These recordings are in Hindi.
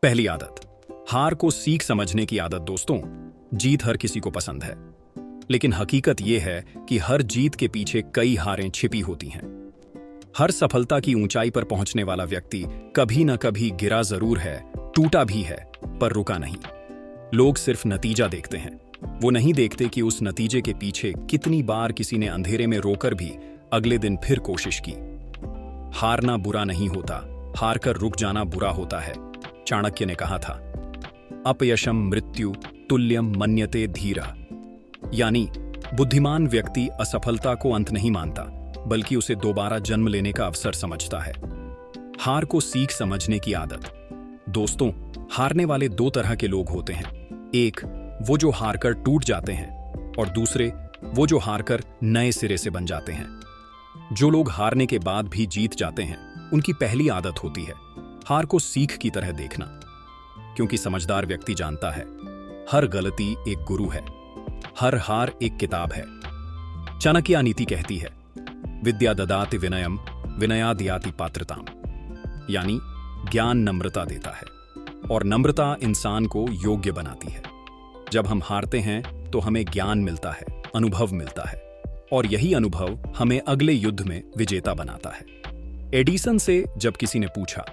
पहली आदत, हार को सीख समझने की आदत। दोस्तों, जीत हर किसी को पसंद है, लेकिन हकीकत यह है कि हर जीत के पीछे कई हारें छिपी होती हैं। हर सफलता की ऊंचाई पर पहुंचने वाला व्यक्ति कभी न कभी गिरा जरूर है, टूटा भी है, पर रुका नहीं। लोग सिर्फ नतीजा देखते हैं, वो नहीं देखते कि उस नतीजे के पीछे कितनी बार किसी ने अंधेरे में रोकर भी अगले दिन फिर कोशिश की। हारना बुरा नहीं होता, हार कर रुक जाना बुरा होता है। चाणक्य ने कहा था, अपयशम मृत्यु तुल्यम मन्यते धीरा, यानी बुद्धिमान व्यक्ति असफलता को अंत नहीं मानता, बल्कि उसे दोबारा जन्म लेने का अवसर समझता है। हार को सीख समझने की आदत। दोस्तों, हारने वाले दो तरह के लोग होते हैं। एक, वो जो हारकर टूट जाते हैं, और दूसरे, वो जो हारकर नए सिरे से बन जाते हैं। जो लोग हारने के बाद भी जीत जाते हैं, उनकी पहली आदत होती है हार को सीख की तरह देखना, क्योंकि समझदार व्यक्ति जानता है हर गलती एक गुरु है, हर हार एक किताब है। चाणक्य नीति कहती है, विद्या ददाति विनयम विनयाद याति पात्रताम, यानी ज्ञान नम्रता देता है और नम्रता इंसान को योग्य बनाती है। जब हम हारते हैं तो हमें ज्ञान मिलता है, अनुभव मिलता है, और यही अनुभव हमें अगले युद्ध में विजेता बनाता है। एडिसन से जब किसी ने पूछा,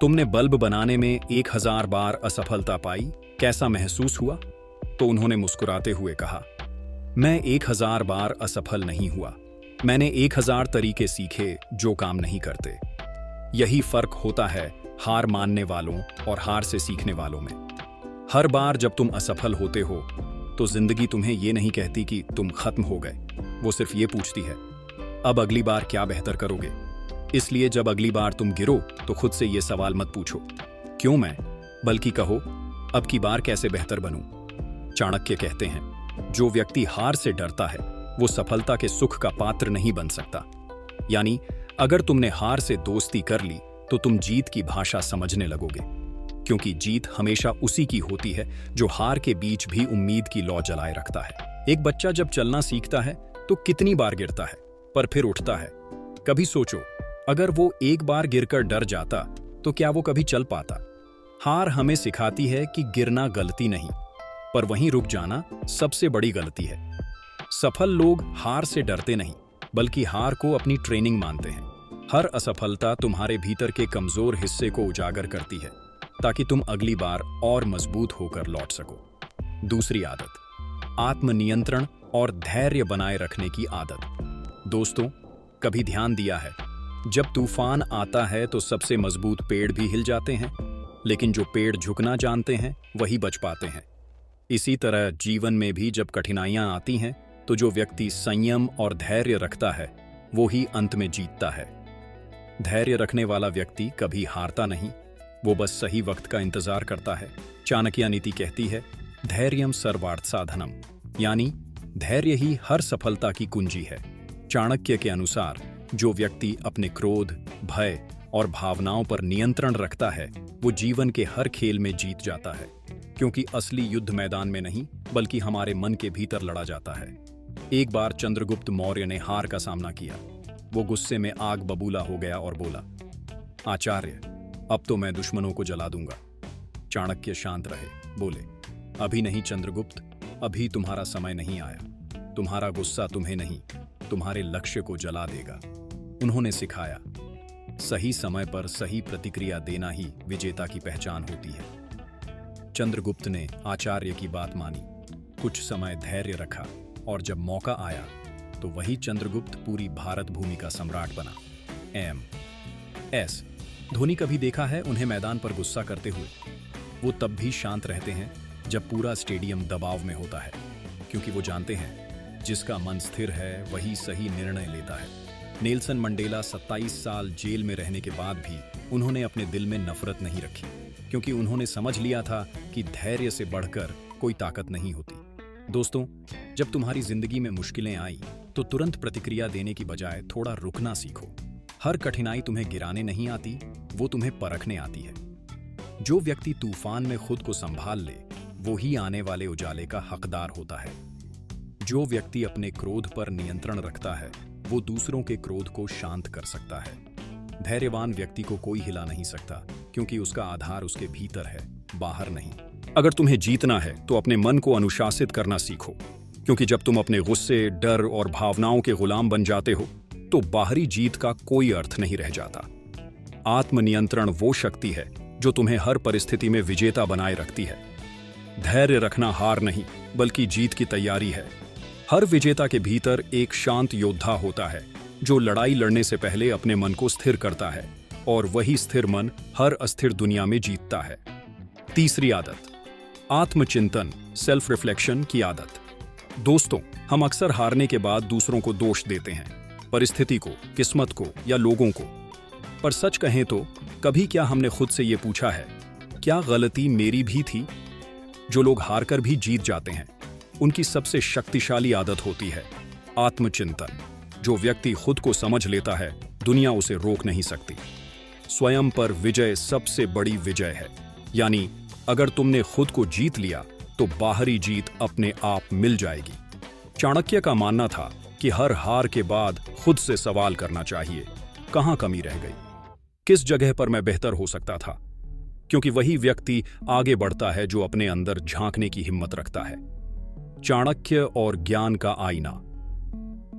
तुमने बल्ब बनाने में 1000 बार असफलता पाई, कैसा महसूस हुआ? तो उन्होंने मुस्कुराते हुए कहा, मैं 1000 बार असफल नहीं हुआ, मैंने 1000 तरीके सीखे जो काम नहीं करते। यही फर्क होता है हार मानने वालों और हार से सीखने वालों में। हर बार जब तुम असफल होते हो तो जिंदगी तुम्हें ये नहीं कहती कि तुम खत्म हो गए, वो सिर्फ ये पूछती है, अब अगली बार क्या बेहतर करोगे? इसलिए जब अगली बार तुम गिरो तो खुद से ये सवाल मत पूछो, क्यों मैं, बल्कि कहो, अब की बार कैसे बेहतर बनूं? चाणक्य कहते हैं, जो व्यक्ति हार से डरता है वो सफलता के सुख का पात्र नहीं बन सकता। यानी अगर तुमने हार से दोस्ती कर ली तो तुम जीत की भाषा समझने लगोगे, क्योंकि जीत हमेशा उसी की होती है जो हार के बीच भी उम्मीद की लौ जलाए रखता है। एक बच्चा जब चलना सीखता है तो कितनी बार गिरता है, पर फिर उठता है। कभी सोचो, अगर वो एक बार गिरकर डर जाता तो क्या वो कभी चल पाता? हार हमें सिखाती है कि गिरना गलती नहीं, पर वहीं रुक जाना सबसे बड़ी गलती है। सफल लोग हार से डरते नहीं, बल्कि हार को अपनी ट्रेनिंग मानते हैं। हर असफलता तुम्हारे भीतर के कमजोर हिस्से को उजागर करती है, ताकि तुम अगली बार और मजबूत होकर लौट सको। दूसरी आदत, आत्मनियंत्रण और धैर्य बनाए रखने की आदत। दोस्तों, कभी ध्यान दिया है, जब तूफान आता है तो सबसे मजबूत पेड़ भी हिल जाते हैं, लेकिन जो पेड़ झुकना जानते हैं वही बच पाते हैं। इसी तरह जीवन में भी जब कठिनाइयां आती हैं तो जो व्यक्ति संयम और धैर्य रखता है वो ही अंत में जीतता है। धैर्य रखने वाला व्यक्ति कभी हारता नहीं, वो बस सही वक्त का इंतजार करता है। चाणक्य नीति कहती है, धैर्यम सर्वार्थ साधनम, यानी धैर्य ही हर सफलता की कुंजी है। चाणक्य के अनुसार जो व्यक्ति अपने क्रोध, भय और भावनाओं पर नियंत्रण रखता है वो जीवन के हर खेल में जीत जाता है, क्योंकि असली युद्ध मैदान में नहीं बल्कि हमारे मन के भीतर लड़ा जाता है। एक बार चंद्रगुप्त मौर्य ने हार का सामना किया। वो गुस्से में आग बबूला हो गया और बोला, आचार्य, अब तो मैं दुश्मनों को जला दूंगा। चाणक्य शांत रहे, बोले, अभी नहीं चंद्रगुप्त, अभी तुम्हारा समय नहीं आया। तुम्हारा गुस्सा तुम्हें नहीं, तुम्हारे लक्ष्य को जला देगा। उन्होंने सिखाया, सही समय पर सही प्रतिक्रिया देना ही विजेता की पहचान होती है। चंद्रगुप्त ने आचार्य की बात मानी, कुछ समय धैर्य रखा, और जब मौका आया तो वही चंद्रगुप्त पूरी भारत भूमि का सम्राट बना। एम.एस. धोनी कभी देखा है उन्हें मैदान पर गुस्सा करते हुए? वो तब भी शांत रहते हैं जब पूरा स्टेडियम दबाव में होता है, क्योंकि वो जानते हैं जिसका मन स्थिर है वही सही निर्णय लेता है। नेल्सन मंडेला 27 साल जेल में रहने के बाद भी उन्होंने अपने दिल में नफरत नहीं रखी, क्योंकि उन्होंने समझ लिया था कि धैर्य से बढ़कर कोई ताकत नहीं होती। दोस्तों, जब तुम्हारी जिंदगी में मुश्किलें आई तो तुरंत प्रतिक्रिया देने की बजाय थोड़ा रुकना सीखो। हर कठिनाई तुम्हें गिराने नहीं आती, वो तुम्हें परखने आती है। जो व्यक्ति तूफान में खुद को संभाल ले वो ही आने वाले उजाले का हकदार होता है। जो व्यक्ति अपने क्रोध पर नियंत्रण रखता है वो दूसरों के क्रोध को शांत कर सकता है। धैर्यवान व्यक्ति को कोई हिला नहीं सकता, क्योंकि उसका आधार उसके भीतर है, बाहर नहीं। अगर तुम्हें जीतना है तो अपने मन को अनुशासित करना सीखो, क्योंकि जब तुम अपने गुस्से, डर और भावनाओं के गुलाम बन जाते हो तो बाहरी जीत का कोई अर्थ नहीं रह जाता। आत्मनियंत्रण वो शक्ति है जो तुम्हें हर परिस्थिति में विजेता बनाए रखती है। धैर्य रखना हार नहीं, बल्कि जीत की तैयारी है। हर विजेता के भीतर एक शांत योद्धा होता है जो लड़ाई लड़ने से पहले अपने मन को स्थिर करता है, और वही स्थिर मन हर अस्थिर दुनिया में जीतता है। तीसरी आदत, आत्मचिंतन, सेल्फ रिफ्लेक्शन की आदत। दोस्तों, हम अक्सर हारने के बाद दूसरों को दोष देते हैं, परिस्थिति को, किस्मत को या लोगों को। पर सच कहें तो कभी क्या हमने खुद से ये पूछा है, क्या गलती मेरी भी थी? जो लोग हारकर भी जीत जाते हैं, उनकी सबसे शक्तिशाली आदत होती है आत्मचिंतन। जो व्यक्ति खुद को समझ लेता है, दुनिया उसे रोक नहीं सकती। स्वयं पर विजय सबसे बड़ी विजय है। यानी अगर तुमने खुद को जीत लिया तो बाहरी जीत अपने आप मिल जाएगी। चाणक्य का मानना था कि हर हार के बाद खुद से सवाल करना चाहिए, कहां कमी रह गई, किस जगह पर मैं बेहतर हो सकता था। क्योंकि वही व्यक्ति आगे बढ़ता है जो अपने अंदर झांकने की हिम्मत रखता है। चाणक्य और ज्ञान का आईना।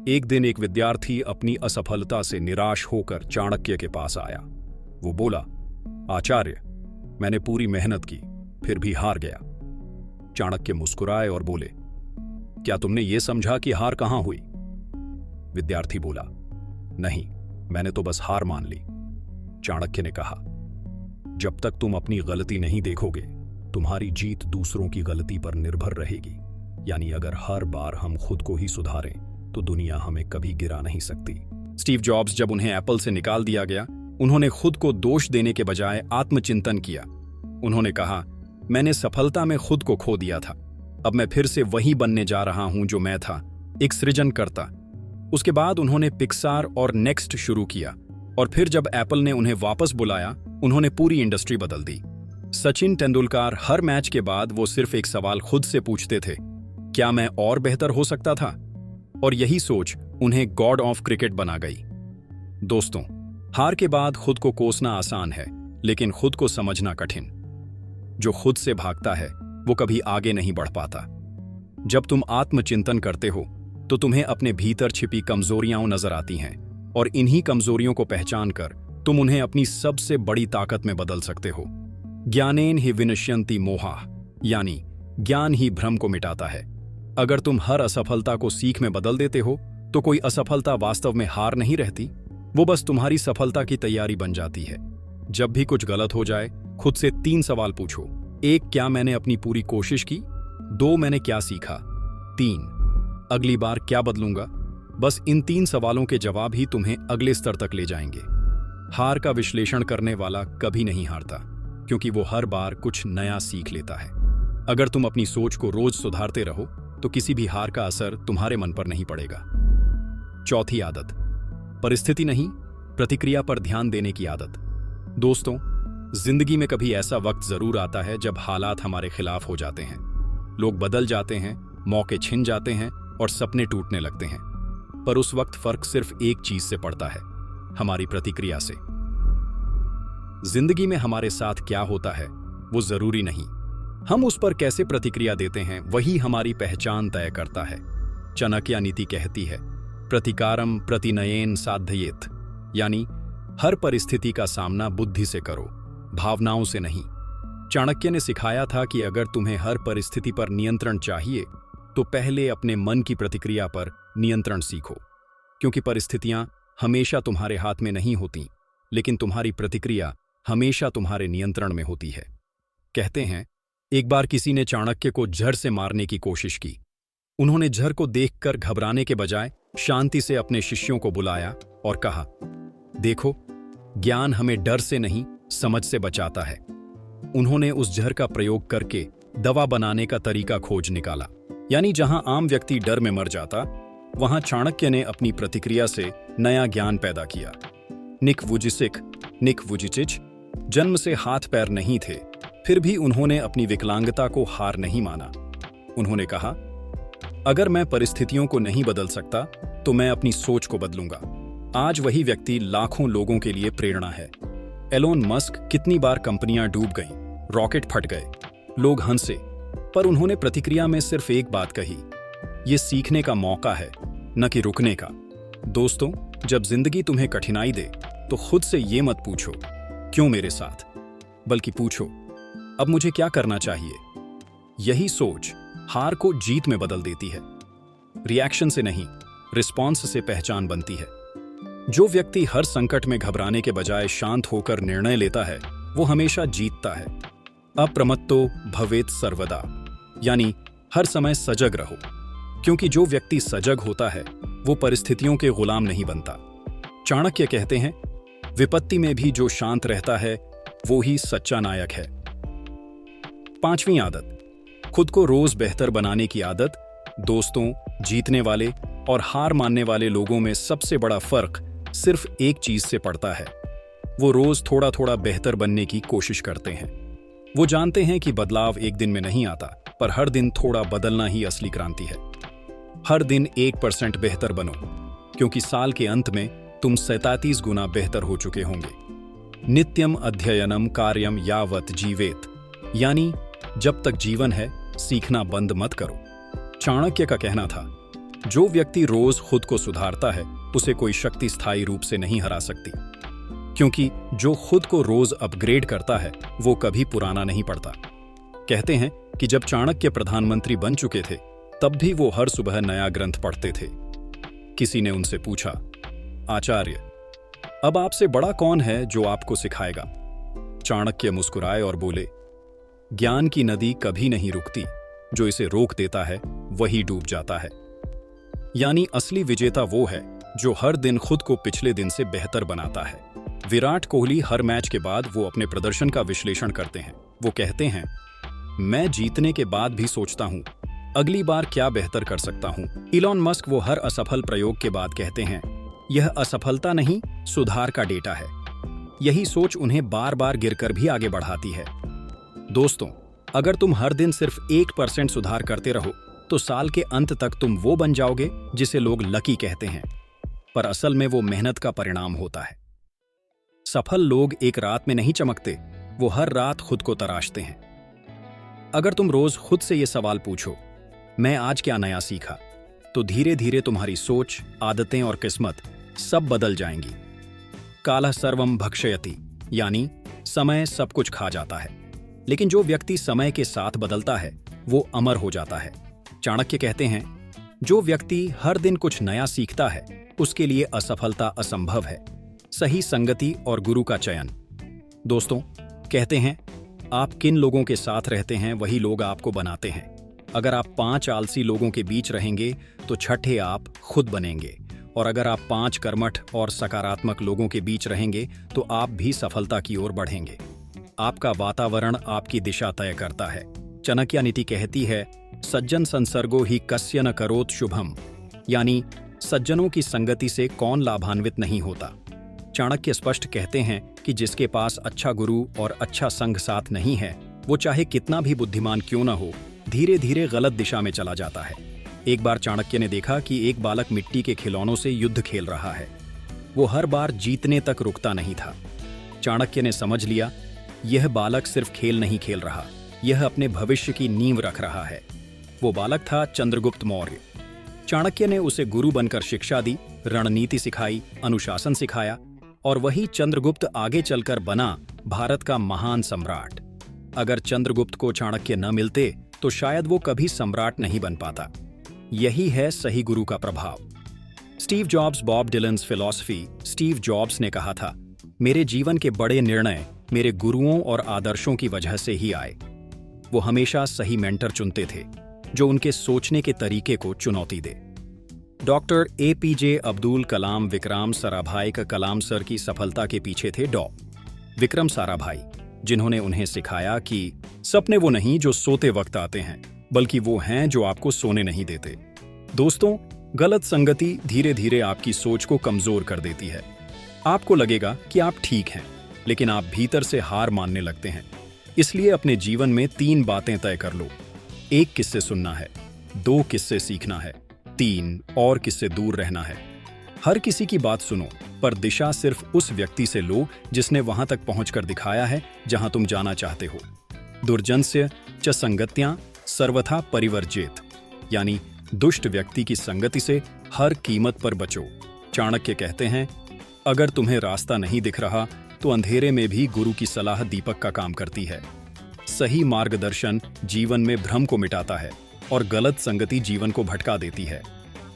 एक दिन एक विद्यार्थी अपनी असफलता से निराश होकर चाणक्य के पास आया। वो बोला, आचार्य, मैंने पूरी मेहनत की, फिर भी हार गया। चाणक्य मुस्कुराए और बोले, क्या तुमने ये समझा कि हार कहां हुई? विद्यार्थी बोला, नहीं, मैंने तो बस हार मान ली। चाणक्य ने कहा, जब तक तुम अपनी गलती नहीं देखोगे, तुम्हारी जीत दूसरों की गलती पर निर्भर रहेगी। यानी अगर हर बार हम खुद को ही सुधारें तो दुनिया हमें कभी गिरा नहीं सकती। स्टीव जॉब्स, जब उन्हें एप्पल से निकाल दिया गया, उन्होंने खुद को दोष देने के बजाय आत्मचिंतन किया। उन्होंने कहा, मैंने सफलता में खुद को खो दिया था, अब मैं फिर से वही बनने जा रहा हूं जो मैं था, एक सृजनकर्ता। उसके बाद उन्होंने पिक्सार और नेक्स्ट शुरू किया, और फिर जब एप्पल ने उन्हें वापस बुलाया, उन्होंने पूरी इंडस्ट्री बदल दी। सचिन तेंदुलकर, हर मैच के बाद वो सिर्फ एक सवाल खुद से पूछते थे, क्या मैं और बेहतर हो सकता था? और यही सोच उन्हें गॉड ऑफ क्रिकेट बना गई। दोस्तों, हार के बाद खुद को कोसना आसान है, लेकिन खुद को समझना कठिन। जो खुद से भागता है वो कभी आगे नहीं बढ़ पाता। जब तुम आत्मचिंतन करते हो तो तुम्हें अपने भीतर छिपी कमजोरियां नजर आती हैं, और इन्हीं कमजोरियों को पहचान कर तुम उन्हें अपनी सबसे बड़ी ताकत में बदल सकते हो। ज्ञानेन हि विनश्यन्ति मोहाः, यानी ज्ञान ही भ्रम को मिटाता है। अगर तुम हर असफलता को सीख में बदल देते हो तो कोई असफलता वास्तव में हार नहीं रहती, वो बस तुम्हारी सफलता की तैयारी बन जाती है। जब भी कुछ गलत हो जाए, खुद से 3 सवाल पूछो। 1, क्या मैंने अपनी पूरी कोशिश की? 2, मैंने क्या सीखा? 3, अगली बार क्या बदलूंगा? बस इन 3 सवालों के जवाब ही तुम्हें अगले स्तर तक ले जाएंगे। हार का विश्लेषण करने वाला कभी नहीं हारता, क्योंकि वो हर बार कुछ नया सीख लेता है। अगर तुम अपनी सोच को रोज सुधारते रहो तो किसी भी हार का असर तुम्हारे मन पर नहीं पड़ेगा। चौथी आदत, परिस्थिति नहीं, प्रतिक्रिया पर ध्यान देने की आदत। दोस्तों, जिंदगी में कभी ऐसा वक्त जरूर आता है जब हालात हमारे खिलाफ हो जाते हैं। लोग बदल जाते हैं, मौके छिन जाते हैं और सपने टूटने लगते हैं। पर उस वक्त फर्क सिर्फ एक चीज से पड़ता है, हमारी प्रतिक्रिया से। जिंदगी में हमारे साथ क्या होता है वो जरूरी नहीं, हम उस पर कैसे प्रतिक्रिया देते हैं वही हमारी पहचान तय करता है। चाणक्य नीति कहती है, प्रतिकारम प्रतिनयेन साधयेत, यानी हर परिस्थिति का सामना बुद्धि से करो, भावनाओं से नहीं। चाणक्य ने सिखाया था कि अगर तुम्हें हर परिस्थिति पर नियंत्रण चाहिए तो पहले अपने मन की प्रतिक्रिया पर नियंत्रण सीखो, क्योंकि परिस्थितियां हमेशा तुम्हारे हाथ में नहीं होती, लेकिन तुम्हारी प्रतिक्रिया हमेशा तुम्हारे नियंत्रण में होती है। कहते हैं, एक बार किसी ने चाणक्य को जहर से मारने की कोशिश की। उन्होंने जहर को देखकर घबराने के बजाय शांति से अपने शिष्यों को बुलाया और कहा, देखो, ज्ञान हमें डर से नहीं, समझ से बचाता है। उन्होंने उस जहर का प्रयोग करके दवा बनाने का तरीका खोज निकाला। यानी जहां आम व्यक्ति डर में मर जाता, वहां चाणक्य ने अपनी प्रतिक्रिया से नया ज्ञान पैदा किया। निक वुजिचिच जन्म से हाथ पैर नहीं थे, फिर भी उन्होंने अपनी विकलांगता को हार नहीं माना। उन्होंने कहा, अगर मैं परिस्थितियों को नहीं बदल सकता तो मैं अपनी सोच को बदलूंगा। आज वही व्यक्ति लाखों लोगों के लिए प्रेरणा है। एलोन मस्क कितनी बार कंपनियां डूब गईं, रॉकेट फट गए, लोग हंसे, पर उन्होंने प्रतिक्रिया में सिर्फ एक बात कही, ये सीखने का मौका है, न कि रुकने का। दोस्तों, जब जिंदगी तुम्हें कठिनाई दे तो खुद से ये मत पूछो क्यों मेरे साथ, बल्कि पूछो अब मुझे क्या करना चाहिए। यही सोच हार को जीत में बदल देती है। रिएक्शन से नहीं, रिस्पॉन्स से पहचान बनती है। जो व्यक्ति हर संकट में घबराने के बजाय शांत होकर निर्णय लेता है, वो हमेशा जीतता है। अप्रमत्तो भवेत् सर्वदा, यानी हर समय सजग रहो, क्योंकि जो व्यक्ति सजग होता है वो परिस्थितियों के गुलाम नहीं बनता। चाणक्य कहते हैं, विपत्ति में भी जो शांत रहता है वो ही सच्चा नायक है। 5वीं आदत, खुद को रोज बेहतर बनाने की आदत। दोस्तों, जीतने वाले और हार मानने वाले लोगों में सबसे बड़ा फर्क सिर्फ एक चीज से पड़ता है, वो रोज थोड़ा थोड़ा बेहतर बनने की कोशिश करते हैं। वो जानते हैं कि बदलाव एक दिन में नहीं आता, पर हर दिन थोड़ा बदलना ही असली क्रांति है। हर दिन 1% बेहतर बनो, क्योंकि साल के अंत में तुम 37 गुना बेहतर हो चुके होंगे। नित्यम अध्ययनम कार्यम यावत जीवेत, यानी जब तक जीवन है सीखना बंद मत करो। चाणक्य का कहना था, जो व्यक्ति रोज खुद को सुधारता है उसे कोई शक्ति स्थायी रूप से नहीं हरा सकती, क्योंकि जो खुद को रोज अपग्रेड करता है वो कभी पुराना नहीं पड़ता। कहते हैं कि जब चाणक्य प्रधानमंत्री बन चुके थे तब भी वो हर सुबह नया ग्रंथ पढ़ते थे। किसी ने उनसे पूछा, आचार्य, अब आपसे बड़ा कौन है जो आपको सिखाएगा? चाणक्य मुस्कुराए और बोले, ज्ञान की नदी कभी नहीं रुकती, जो इसे रोक देता है वही डूब जाता है। यानी असली विजेता वो है जो हर दिन खुद को पिछले दिन से बेहतर बनाता है। विराट कोहली हर मैच के बाद वो अपने प्रदर्शन का विश्लेषण करते हैं। वो कहते हैं, मैं जीतने के बाद भी सोचता हूं अगली बार क्या बेहतर कर सकता हूं। इलॉन मस्क वो हर असफल प्रयोग के बाद कहते हैं, यह असफलता नहीं, सुधार का डेटा है। यही सोच उन्हें बार बार गिरकर भी आगे बढ़ाती है। दोस्तों, अगर तुम हर दिन सिर्फ 1% सुधार करते रहो तो साल के अंत तक तुम वो बन जाओगे जिसे लोग लकी कहते हैं, पर असल में वो मेहनत का परिणाम होता है। सफल लोग एक रात में नहीं चमकते, वो हर रात खुद को तराशते हैं। अगर तुम रोज खुद से ये सवाल पूछो, मैं आज क्या नया सीखा, तो धीरे धीरे तुम्हारी सोच, आदतें और किस्मत सब बदल जाएंगी। कालः सर्वम भक्षयति, यानी समय सब कुछ खा जाता है, लेकिन जो व्यक्ति समय के साथ बदलता है वो अमर हो जाता है। चाणक्य कहते हैं, जो व्यक्ति हर दिन कुछ नया सीखता है उसके लिए असफलता असंभव है। सही संगति और गुरु का चयन। दोस्तों, कहते हैं, आप किन लोगों के साथ रहते हैं वही लोग आपको बनाते हैं। अगर आप 5 आलसी लोगों के बीच रहेंगे तो छठे आप खुद बनेंगे, और अगर आप 5 कर्मठ और सकारात्मक लोगों के बीच रहेंगे तो आप भी सफलता की ओर बढ़ेंगे। आपका वातावरण आपकी दिशा तय करता है। चाणक्य नीति कहती है, सज्जन संसर्गो ही कस्य न करोत शुभम, यानी सज्जनों की संगति से कौन लाभान्वित नहीं होता। चाणक्य स्पष्ट कहते हैं कि जिसके पास अच्छा गुरु और अच्छा संग साथ नहीं है, वो चाहे कितना भी बुद्धिमान क्यों ना हो, धीरे धीरे गलत दिशा में चला जाता है। एक बार चाणक्य ने देखा कि एक बालक मिट्टी के खिलौनों से युद्ध खेल रहा है। वो हर बार जीतने तक रुकता नहीं था। चाणक्य ने समझ लिया, यह बालक सिर्फ खेल नहीं खेल रहा, यह अपने भविष्य की नींव रख रहा है। वो बालक था चंद्रगुप्त मौर्य। चाणक्य ने उसे गुरु बनकर शिक्षा दी, रणनीति सिखाई, अनुशासन सिखाया, और वही चंद्रगुप्त आगे चलकर बना भारत का महान सम्राट। अगर चंद्रगुप्त को चाणक्य न मिलते तो शायद वो कभी सम्राट नहीं बन पाता। यही है सही गुरु का प्रभाव। Steve Jobs, Bob Dylan's philosophy. Steve Jobs ने कहा था, मेरे जीवन के बड़े निर्णय मेरे गुरुओं और आदर्शों की वजह से ही आए। वो हमेशा सही मेंटर चुनते थे जो उनके सोचने के तरीके को चुनौती दे। डॉक्टर APJ अब्दुल कलाम विक्रम साराभाई का कलाम सर की सफलता के पीछे थे विक्रम साराभाई, जिन्होंने उन्हें सिखाया कि सपने वो नहीं जो सोते वक्त आते हैं, बल्कि वो हैं जो आपको सोने नहीं देते। दोस्तों, गलत संगति धीरे धीरे आपकी सोच को कमजोर कर देती है। आपको लगेगा कि आप ठीक हैं, लेकिन आप भीतर से हार मानने लगते हैं। इसलिए अपने जीवन में 3 बातें तय कर लो। 1 किससे सुनना है, 2 किससे सीखना है, 3 और किससे दूर रहना है। हर किसी की बात सुनो, पर दिशा सिर्फ उस व्यक्ति से लो जिसने वहां तक पहुंचकर दिखाया है जहां तुम जाना चाहते हो। दुर्जनस्य च संगत्यां सर्वथा परिवर्जेत, यानी दुष्ट व्यक्ति की संगति से हर कीमत पर बचो। चाणक्य कहते हैं, अगर तुम्हें रास्ता नहीं दिख रहा तो अंधेरे में भी गुरु की सलाह दीपक का काम करती है। सही मार्गदर्शन जीवन में भ्रम को मिटाता है और गलत संगति जीवन को भटका देती है।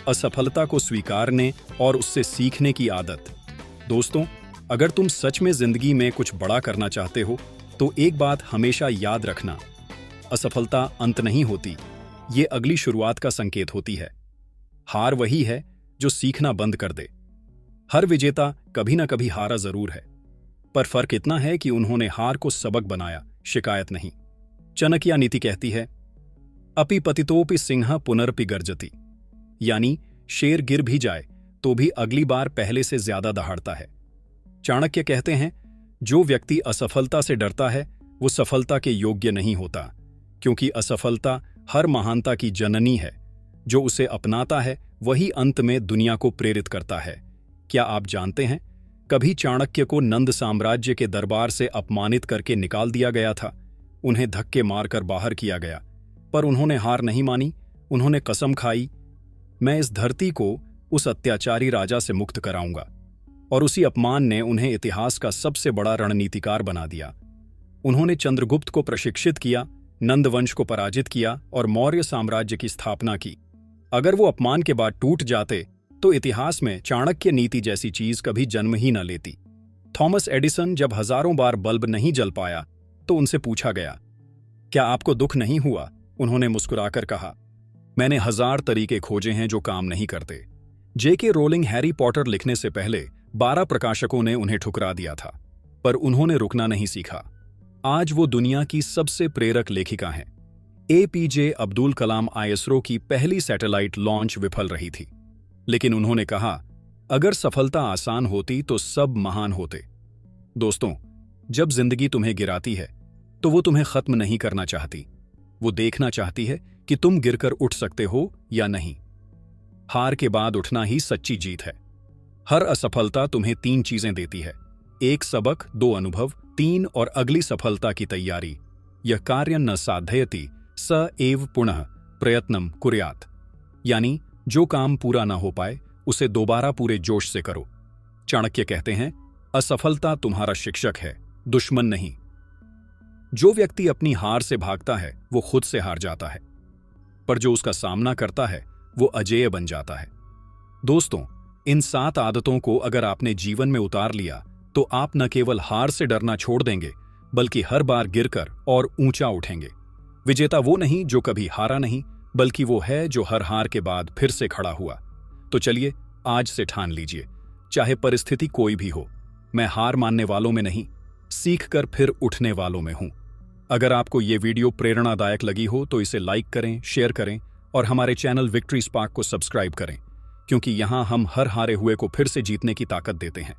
असफलता को स्वीकारने और उससे सीखने की आदत। दोस्तों, अगर तुम सच में जिंदगी में कुछ बड़ा करना चाहते हो तो एक बात हमेशा याद रखना, असफलता अंत नहीं होती, ये अगली शुरुआत का संकेत होती है। हार वही है जो सीखना बंद कर दे। हर विजेता कभी ना कभी हारा जरूर है, पर फर्क इतना है कि उन्होंने हार को सबक बनाया, शिकायत नहीं। चाणक्य नीति कहती है, अपि पतितोपि सिंह पुनरपि गर्जति, यानी शेर गिर भी जाए तो भी अगली बार पहले से ज्यादा दहाड़ता है। चाणक्य कहते हैं, जो व्यक्ति असफलता से डरता है वो सफलता के योग्य नहीं होता, क्योंकि असफलता हर महानता की जननी है। जो उसे अपनाता है वही अंत में दुनिया को प्रेरित करता है। क्या आप जानते हैं, कभी चाणक्य को नंद साम्राज्य के दरबार से अपमानित करके निकाल दिया गया था। उन्हें धक्के मारकर बाहर किया गया, पर उन्होंने हार नहीं मानी। उन्होंने कसम खाई, मैं इस धरती को उस अत्याचारी राजा से मुक्त कराऊंगा। और उसी अपमान ने उन्हें इतिहास का सबसे बड़ा रणनीतिकार बना दिया। उन्होंने चंद्रगुप्त को प्रशिक्षित किया, नंद वंश को पराजित किया और मौर्य साम्राज्य की स्थापना की। अगर वो अपमान के बाद टूट जाते तो इतिहास में चाणक्य नीति जैसी चीज कभी जन्म ही न लेती। थॉमस एडिसन जब हजारों बार बल्ब नहीं जल पाया तो उनसे पूछा गया, क्या आपको दुख नहीं हुआ? उन्होंने मुस्कुराकर कहा, मैंने 1000 तरीके खोजे हैं जो काम नहीं करते। जेके रोलिंग हैरी पॉटर लिखने से पहले 12 प्रकाशकों ने उन्हें ठुकरा दिया था, पर उन्होंने रुकना नहीं सीखा। आज वो दुनिया की सबसे प्रेरक लेखिका हैं। एपीजे अब्दुल कलाम आईएसआरओ की पहली सैटेलाइट लॉन्च विफल रही थी, लेकिन उन्होंने कहा, अगर सफलता आसान होती तो सब महान होते। दोस्तों, जब जिंदगी तुम्हें गिराती है तो वो तुम्हें खत्म नहीं करना चाहती, वो देखना चाहती है कि तुम गिरकर उठ सकते हो या नहीं। हार के बाद उठना ही सच्ची जीत है। हर असफलता तुम्हें 3 चीजें देती है, 1 सबक, 2 अनुभव, 3 और अगली सफलता की तैयारी। यह कार्य न साधयति स एव पुनः प्रयत्नम कुर्यात्, यानी जो काम पूरा ना हो पाए उसे दोबारा पूरे जोश से करो। चाणक्य कहते हैं, असफलता तुम्हारा शिक्षक है, दुश्मन नहीं। जो व्यक्ति अपनी हार से भागता है वो खुद से हार जाता है, पर जो उसका सामना करता है वो अजेय बन जाता है। दोस्तों, इन 7 आदतों को अगर आपने जीवन में उतार लिया तो आप न केवल हार से डरना छोड़ देंगे, बल्कि हर बार गिरकर और ऊंचा उठेंगे। विजेता वो नहीं जो कभी हारा नहीं, बल्कि वो है जो हर हार के बाद फिर से खड़ा हुआ। तो चलिए, आज से ठान लीजिए, चाहे परिस्थिति कोई भी हो, मैं हार मानने वालों में नहीं, सीख कर फिर उठने वालों में हूं। अगर आपको ये वीडियो प्रेरणादायक लगी हो तो इसे लाइक करें, शेयर करें और हमारे चैनल विक्ट्री स्पार्क को सब्सक्राइब करें, क्योंकि यहां हम हर हारे हुए को फिर से जीतने की ताकत देते हैं।